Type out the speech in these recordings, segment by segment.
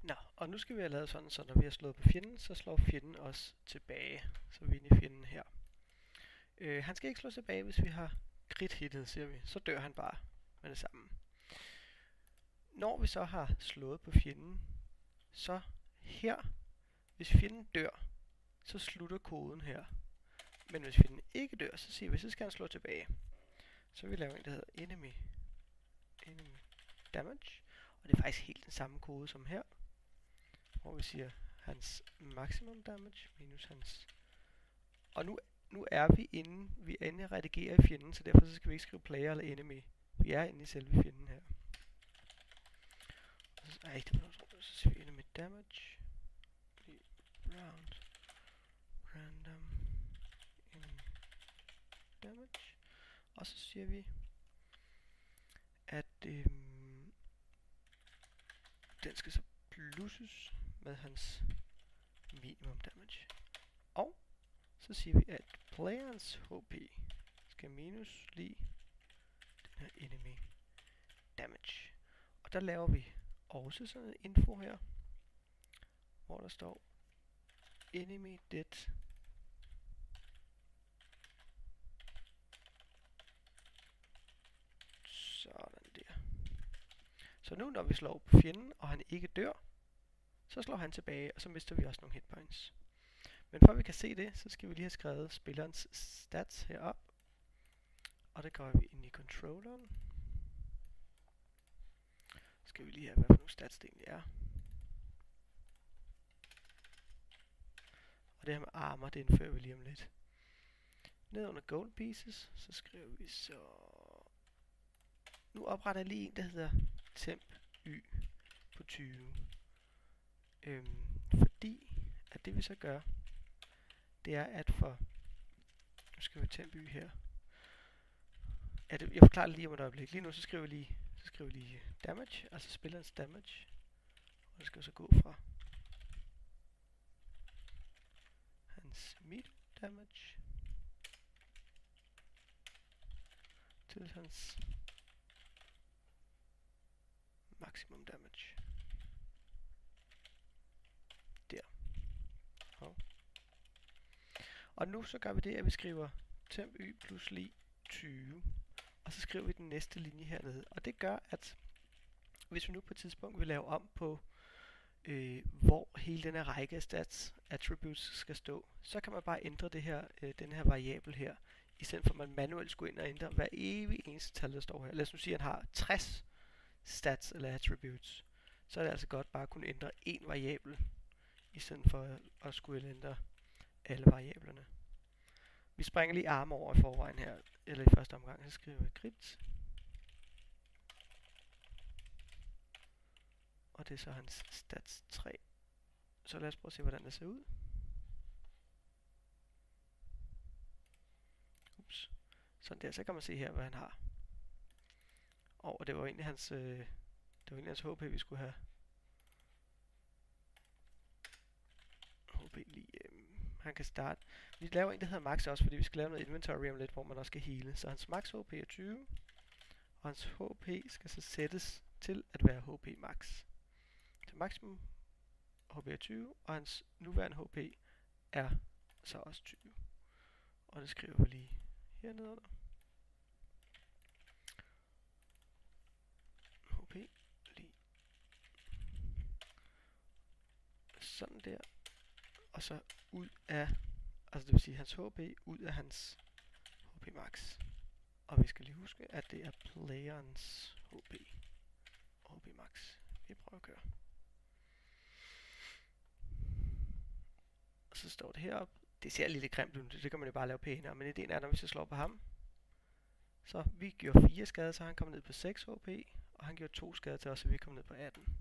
Nå, og nu skal vi have lavet sådan, så når vi har slået på fjenden, så slår fjenden os tilbage. Så er vi inde i fjenden her. Han skal ikke slå tilbage, hvis vi har crit-hittet, siger vi. Så dør han bare med det samme. Når vi så har slået på fjenden, så her, hvis fjenden dør, så slutter koden her. Men hvis fjenden ikke dør, så siger vi, så skal han slå tilbage. Så vi laver en, der hedder enemy damage. Og det er faktisk helt den samme kode som her. Hvor vi siger hans maximum damage minus hans. Og nu er vi inde at redigere i fjenden, så derfor så skal vi ikke skrive player eller enemy. Vi er inde i selve fjenden her. Og så siger vi enemy damage. Random enemy damage. Og så siger vi, at den skal så plusses med hans minimum damage. Og så siger vi, at playerens HP skal minus lige den her enemy damage. Og der laver vi også sådan en info her, hvor der står enemy dead sådan der. Så nu når vi slår på fjenden, og han ikke dør, så slår han tilbage, og så mister vi også nogle hitpoints. Men for at vi kan se det, så skal vi lige have skrevet spillerens stats herop. Og det gør vi ind i controlleren. Så skal vi lige have, hvad for nogle stats det egentlig er. Og det her med armor, det indfører vi lige om lidt. Ned under gold pieces, så skriver vi så... Nu opretter jeg lige en, der hedder temp y på 20. Fordi at det vi så gør, det er at for... Nu skal vi temp y her. Jeg forklarer det lige om et øjeblik. Lige nu så skriver vi lige damage, altså spillerens damage. Og det skal så gå fra hans medium damage til hans maximum damage. Der. Og nu så gør vi det, at vi skriver temp y plus lige 20. Og så skriver vi den næste linje hernede. Og det gør, at hvis vi nu på et tidspunkt vil lave om på, hvor hele den her række af stats attributes skal stå, så kan man bare ændre det her, den her variabel her, i stedet for at man manuelt skulle ind og ændre hver evig eneste tal, der står her. Lad os nu sige, at han har 60 stats eller attributes. Så er det altså godt bare at kunne ændre en variabel, i stedet for at skulle ændre alle variablerne. Vi springer lige arme over i forvejen her, eller i første omgang, så skriver vi crit. Og det er så hans stats 3. Så lad os prøve at se, hvordan det ser ud. Ups. Sådan der, så kan man se her, hvad han har. Og det var egentlig hans, HP, vi skulle have. HP lige, han kan starte. Vi laver en, der hedder max også, fordi vi skal lave noget inventory om lidt, hvor man også skal heale. Så hans max HP er 20, og hans HP skal så sættes til at være HP max. Så maximum HP er 20, og hans nuværende HP er så også 20. Og det skriver vi lige hernede under. HP lige sådan der. Og så ud af, altså det vil sige hans HP ud af hans HP max. Og vi skal lige huske, at det er playerens HP og HP max. Vi prøver at køre. Og så står det heroppe. Det ser lidt grimt ud, det kan man jo bare lave pænere. Men ideen er, når vi så slår på ham. Så vi gjorde 4 skade, så han kom ned på 6 HP. Og han gjorde 2 skade til os, så vi kom ned på 18.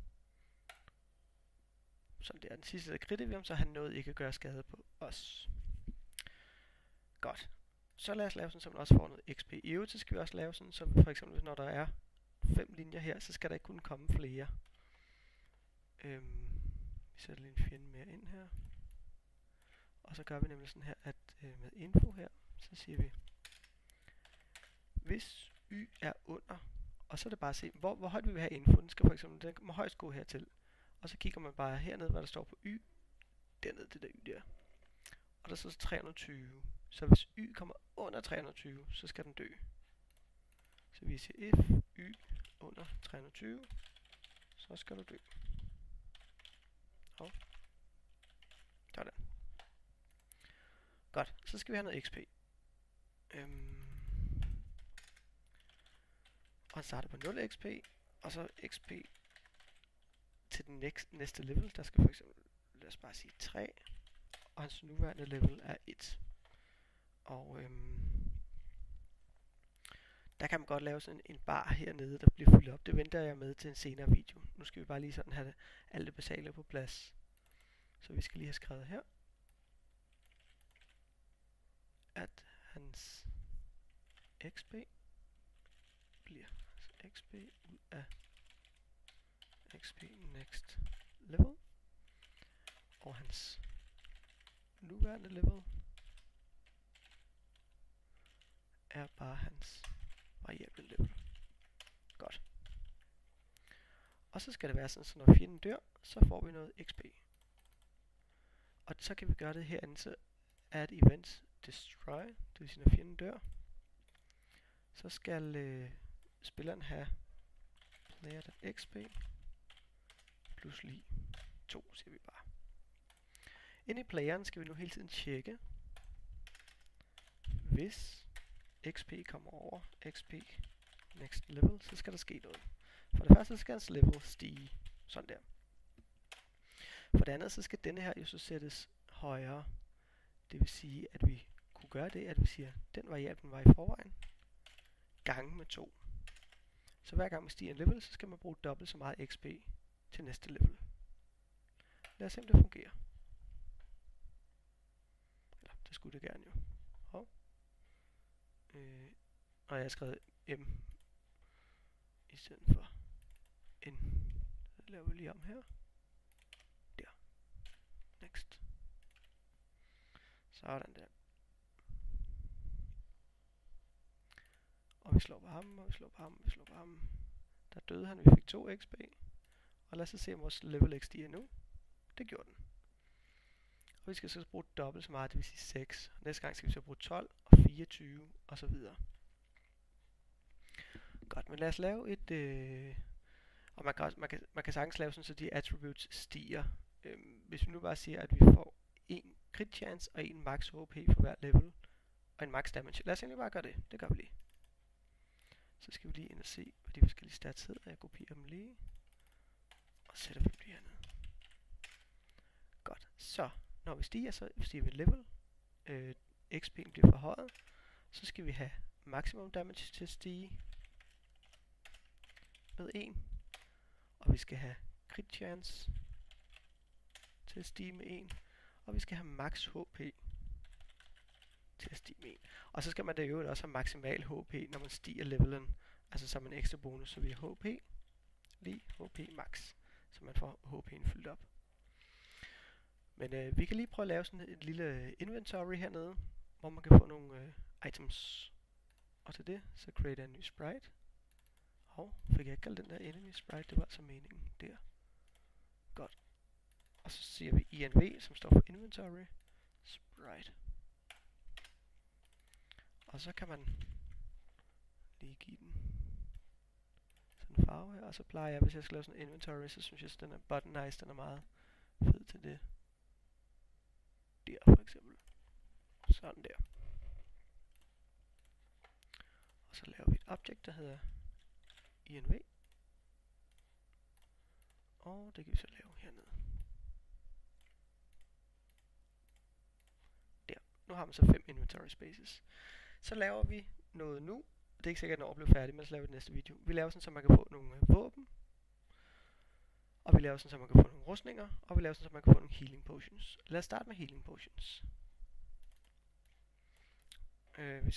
Sådan der. Den sidste der krittede vi om, så han nåede ikke at gøre skade på os. Godt. Så lad os lave sådan, så man også får noget XP. I øvrigt så skal vi også lave sådan, så for eksempel når der er 5 linjer her, så skal der ikke kunne komme flere. Vi sætter lige en fjende mere ind her. Og så gør vi nemlig sådan her, at med info her, så siger vi, hvis y er under, og så er det bare at se, hvor højt vi vil have info. Den skal for eksempel, den må højst gå hertil. og så kigger man bare hernede, hvad der står på y, dernede, det der y der. Og der står 320. Så hvis y kommer under 320, så skal den dø. Så vi siger if y under 320, så skal du dø. Og sådan. Godt, så skal vi have noget XP. Og han starter på 0 XP, og så XP til den næste level. Der skal for eksempel, lad os bare sige 3, og hans nuværende level er 1. Og der kan man godt lave sådan en bar hernede, der bliver fyldt op. Det venter jeg med til en senere video. Nu skal vi bare lige sådan have alt det basale på plads. Så vi skal lige have skrevet her, at hans XP bliver XP ud af XP next level, og hans nuværende level er bare hans variable level. Godt. Og så skal det være sådan, så når fjenden dør, så får vi noget XP. Og så kan vi gøre det herinde, så add event destroy, det vil sige når fjenden dør, så skal spilleren have player.xp plus lige 2, siger vi bare. Inde i playeren skal vi nu hele tiden tjekke, hvis XP kommer over XP next level, så skal der ske noget. For det første skal hans level stige, sådan der. For det andet så skal denne her jo så sættes højere. Det vil sige, at vi kunne gøre det, at vi siger, at den variablen var i forvejen, gange med 2. Så hver gang man stiger en level, så skal man bruge dobbelt så meget XP til næste level. Lad os se, om det fungerer. Eller, det skulle det gerne jo. Og jeg har skrevet M i stedet for N. Så laver vi lige om her. Der. Next. Sådan der. Og vi slår på ham, og vi slår på ham, og vi slår på ham. Der døde han, vi fik 2 XP. Og lad os se, om vores level X stiger nu. Det gjorde den. Og vi skal så bruge dobbelt så meget, det vil sige 6. Og næste gang skal vi så bruge 12 og 24 og så videre. Godt, men lad os lave et... og man kan sagtens lave sådan, så de attributes stiger. Hvis vi nu bare siger, at vi får en crit chance og en max HP for hver level, og en max damage. Lad os egentlig bare gøre det. Det gør vi lige. Så skal vi lige ind og se, hvad de forskellige stats hedder. Jeg kopierer dem lige. Og sætter dem lige hernede. Godt. Så, når vi stiger, så stiger vi level. XP'en bliver forhøjet. Så skal vi have maximum damage til at stige med 1. Og vi skal have crit chance til at stige med 1. Og vi skal have max HP til at stige med 1. Og så skal man da jo også have maksimal HP, når man stiger levelen. Altså som en ekstra bonus, så vi har HP lige HP max. Så man får HP'en fyldt op. Men vi kan lige prøve at lave sådan et lille inventory hernede, hvor man kan få nogle items. Og til det, så create en ny sprite. Og fik jeg ikke kaldt den der enemy sprite, det var altså meningen der. Godt. Og så siger vi INV, som står for inventory sprite. Og så kan man lige give den sådan en farve her, og så plejer jeg, hvis jeg skal lave sådan en inventory, så synes jeg, at den er button nice, den er meget fed til det. Der for eksempel. Sådan der. Og så laver vi et object, der hedder INV. Og det kan vi så lave hernede. Der. Nu har man så 5 inventory spaces. Så laver vi noget nu. Det er ikke sikkert, at når jeg bliver færdig, men så laver vi det næste video. Vi laver sådan, så man kan få nogle våben. Og vi laver sådan, så man kan få nogle rustninger. Og vi laver sådan, så man kan få nogle healing potions. Lad os starte med healing potions. Vi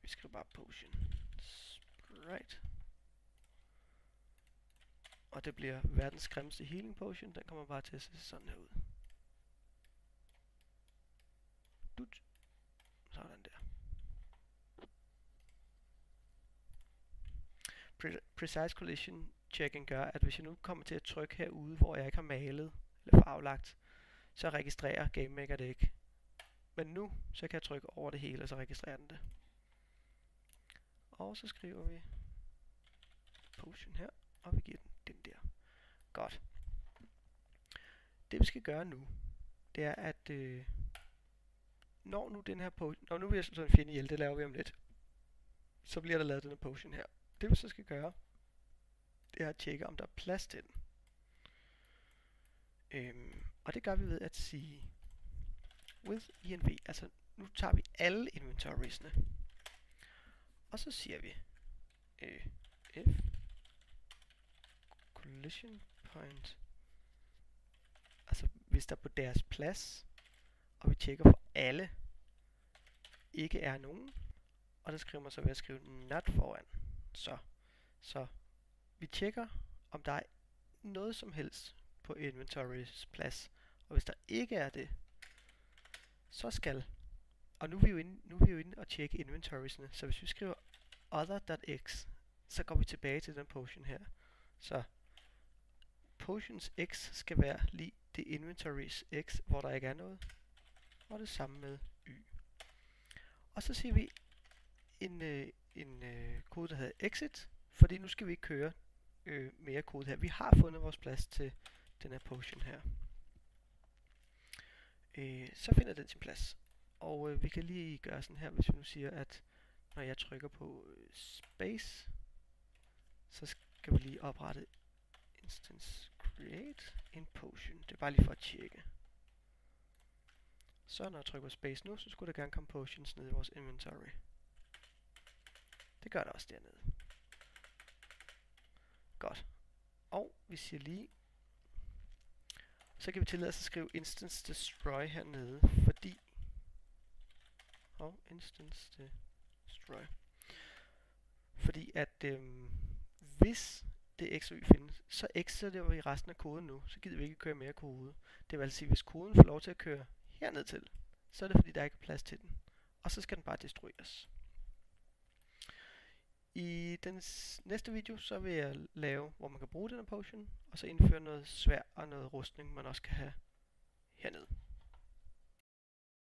skriver bare potion. Sprite. Og det bliver verdens grimmeste healing potion. Den kommer bare til at se sådan her ud. Dut. Sådan der. Precise collision checking gør, at hvis jeg nu kommer til at trykke herude, hvor jeg ikke har malet eller farvelagt, så registrerer GameMaker det ikke. Men nu, så kan jeg trykke over det hele, og så registrerer den det. Og så skriver vi potion her, og vi giver den der. Godt. Det vi skal gøre nu, det er at når nu den her potion, når nu vi har slået en fjende ihjel, det laver vi om lidt, så bliver der lavet den her potion her. Det vi så skal gøre, det er at tjekke om der er plads til den. Og det gør vi ved at sige with env, altså nu tager vi alle inventoriesne, og så siger vi if collision point, altså hvis der på deres plads, og vi tjekker for alle, ikke er nogen, og det skriver man så ved at skrive not foran. Så vi tjekker, om der er noget som helst på inventories plads, og hvis der ikke er det, så skal, og nu er vi jo inde og tjekke inventoriesne, så hvis vi skriver other.x, så går vi tilbage til den potion her. Så potions x skal være lige det inventories x, hvor der ikke er noget, og det samme med y. Og så siger vi en kode, der hedder exit, fordi nu skal vi ikke køre mere kode her. Vi har fundet vores plads til den her potion her. Så finder den sin plads. Og vi kan lige gøre sådan her, hvis vi nu siger, at når jeg trykker på space, så skal vi lige oprette instance create en potion. Det er bare lige for at tjekke. Så når jeg trykker på space nu, så skulle der gerne komme potions ned i vores inventory. Det gør der også dernede. Godt. Og vi siger lige, så kan vi tillade os at skrive instance destroy hernede, fordi instance destroy. Fordi at hvis det x og y findes, så exitter vi resten af koden nu, så gider vi ikke køre mere kode. Det vil altså sige, hvis koden får lov til at køre herned til, så er det fordi der ikke er plads til den. Og så skal den bare destrueres. I den næste video, så vil jeg lave, hvor man kan bruge den her potion, og så indføre noget sværd og noget rustning, man også kan have hernede.